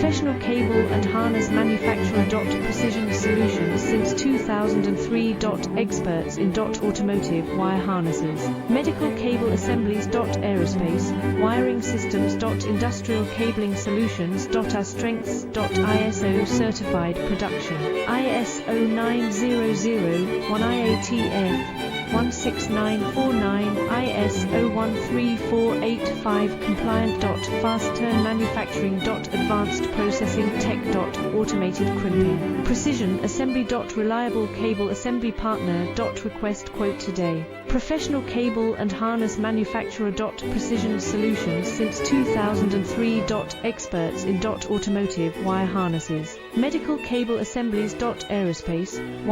Professional cable and harness manufacturer. Precision solutions since 2003. Experts in automotive wire harnesses, medical cable assemblies. Aerospace wiring systems. Industrial cabling solutions. Our strengths. ISO certified production, ISO 9001 IATF 16949, ISO 13485 compliant. Fast turn manufacturing. Advanced processing tech. Automated crimping, precision assembly. Reliable cable assembly partner. Request quote today. Professional cable and harness manufacturer. Precision solutions since 2003. Experts in automotive wire harnesses, medical cable assemblies. Aerospace